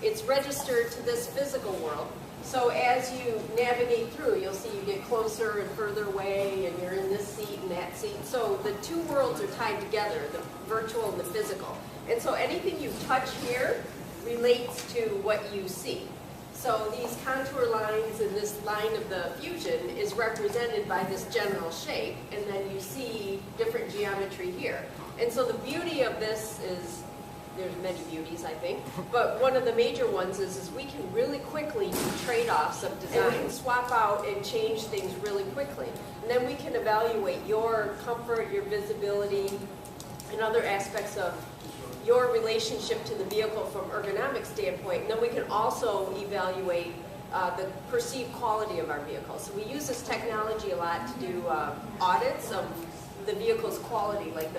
it's registered to this physical world. So as you navigate through, you'll see you get closer and further away, and you're in this seat and that seat. So the two worlds are tied together, the virtual and the physical. And so anything you touch here relates to what you see. So these contour lines and this line of the fusion is represented by this general shape, and then you see different geometry here. And so the beauty of this is, there's many beauties, I think, but one of the major ones is we can really quickly do trade-offs of design. And we can swap out and change things really quickly. And then we can evaluate your comfort, your visibility, and other aspects of your relationship to the vehicle from ergonomic standpoint. And then we can also evaluate the perceived quality of our vehicle. So we use this technology a lot to do audits of the vehicle's quality, like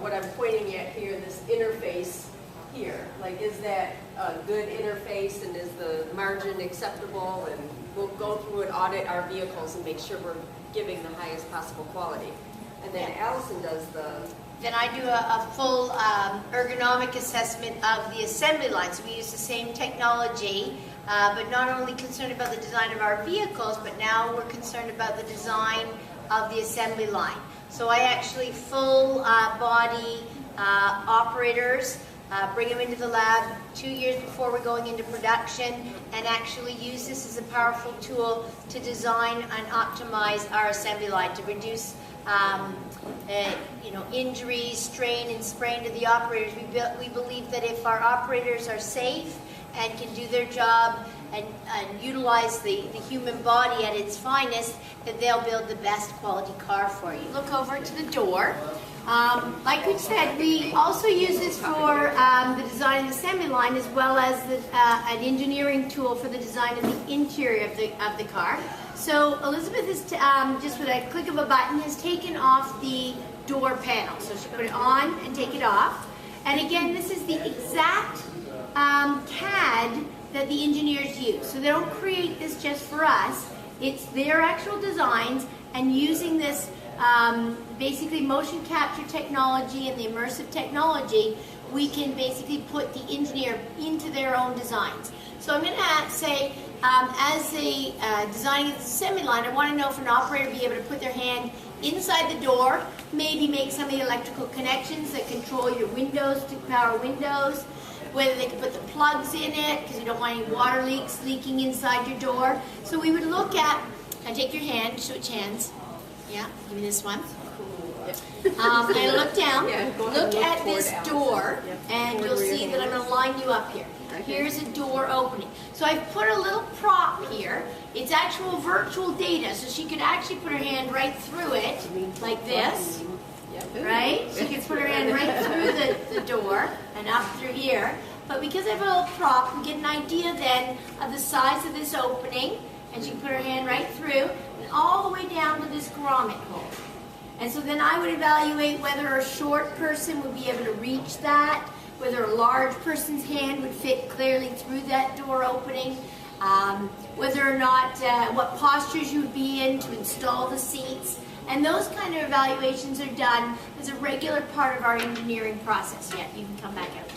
what I'm pointing at here, this interface here. Like, is that a good interface, and is the margin acceptable? And we'll go through and audit our vehicles and make sure we're giving the highest possible quality. And then Allison does Then I do a full ergonomic assessment of the assembly line. So we use the same technology, but not only concerned about the design of our vehicles, but now we're concerned about the design of the assembly line. So I actually full body operators, bring them into the lab 2 years before we're going into production, and actually use this as a powerful tool to design and optimize our assembly line to reduce injuries, strain, and sprain to the operators. We believe that if our operators are safe and can do their job and utilize the human body at its finest, that they'll build the best quality car for you. Look over to the door. Like we said, we also use this for the design of the assembly line, as well as an engineering tool for the design of the interior of the car. So Elizabeth is just with a click of a button has taken off the door panel. So she put it on and take it off. And again, this is the exact CAD that the engineers use. So they don't create this just for us. It's their actual designs, and using this basically motion capture technology and the immersive technology, we can basically put the engineer into their own designs. So I'm going to say, as a designing the assembly line, I want to know if an operator will be able to put their hand inside the door, maybe make some of the electrical connections that control your windows to power windows, whether they can put the plugs in it because you don't want any water leaks leaking inside your door. So we would look at, and take your hand, switch hands. Yeah, give me this one. And look down, look at this door, and you'll see that I'm going to line you up here. Here's a door opening. So I've put a little prop here. It's actual virtual data, so she could actually put her hand right through it, like this, right? She can put her hand right through the door and up through here. But because I have a little prop, we get an idea then of the size of this opening, and she can put her hand right through, and all the way down to this grommet hole. And so then I would evaluate whether a short person would be able to reach that, whether a large person's hand would fit clearly through that door opening, whether or not, what postures you would be in to install the seats. And those kind of evaluations are done as a regular part of our engineering process. Yeah, you can come back out.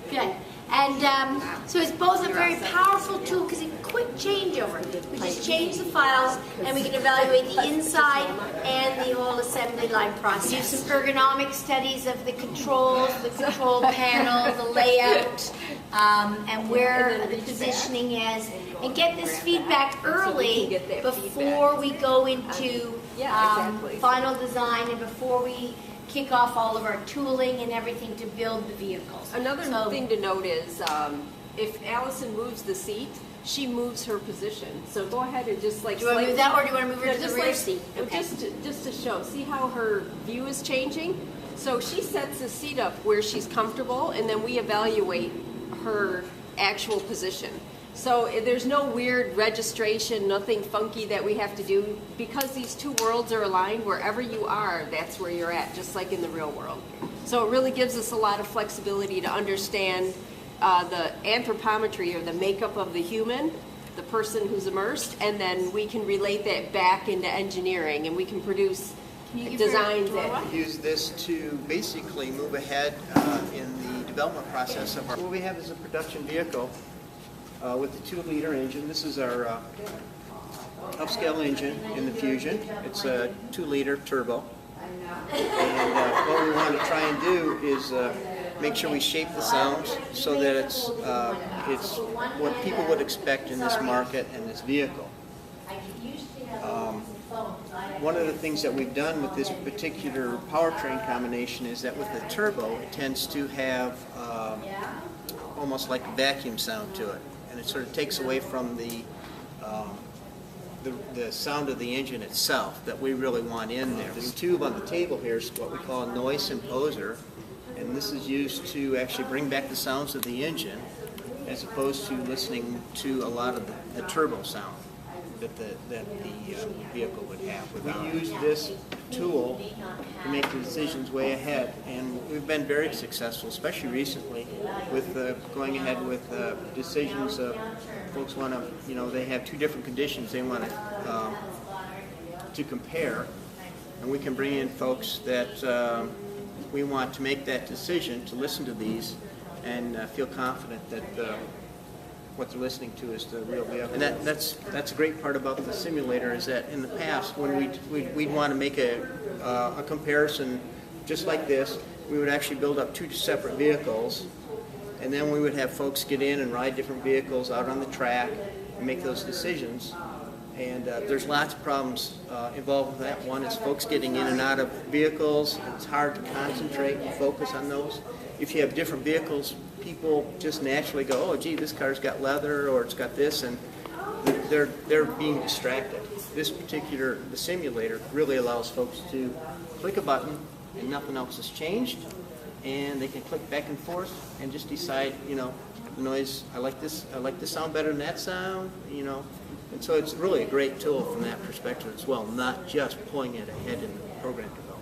Good. And so it's both a very powerful tool because it's a quick changeover. We just change the files and we can evaluate the inside and the whole assembly line process. Do some ergonomic studies of the controls, the control panel, the layout, and where the positioning is, and get this feedback early before we go into final design and before we kick off all of our tooling and everything to build the vehicles. Another thing to note is if Allison moves the seat, she moves her position. So go ahead and just like... Do you want to move that, or do you want to move her to the rear seat? Okay. Just to show. See how her view is changing? So she sets the seat up where she's comfortable, and then we evaluate her actual position. So there's no weird registration, nothing funky that we have to do. Because these two worlds are aligned, wherever you are, that's where you're at, just like in the real world. So it really gives us a lot of flexibility to understand the anthropometry, or the makeup of the human, the person who's immersed, and then we can relate that back into engineering, and we can produce designs that... Use this to basically move ahead in the development process of what we have is a production vehicle. with the 2-liter engine. This is our upscale engine in the Fusion. It's a 2-liter turbo. And what we want to try and do is make sure we shape the sounds so that it's what people would expect in this market and this vehicle. One of the things that we've done with this particular powertrain combination is that with the turbo, it tends to have almost like a vacuum sound to it, and it sort of takes away from the sound of the engine itself that we really want in there. This tube on the table here is what we call a noise imposer, and this is used to actually bring back the sounds of the engine as opposed to listening to a lot of the turbo sound that the vehicle would have. We use this tool to make the decisions way ahead, and we've been very successful, especially recently, with going ahead with decisions of folks want to, they have 2 different conditions they want to compare, and we can bring in folks that we want to make that decision to listen to these and feel confident that what they're listening to is the real vehicle. And that's a great part about the simulator, is that in the past, when we'd want to make a comparison just like this, we would actually build up 2 separate vehicles, and then we would have folks get in and ride different vehicles out on the track and make those decisions. And there's lots of problems involved with that. One is folks getting in and out of vehicles. It's hard to concentrate and focus on those. If you have different vehicles, people just naturally go, oh, gee, this car's got leather, or it's got this, and they're being distracted. The simulator really allows folks to click a button and nothing else has changed, and they can click back and forth and just decide, the noise, I like this sound better than that sound, and so it's really a great tool from that perspective as well, not just pulling it ahead in the program development.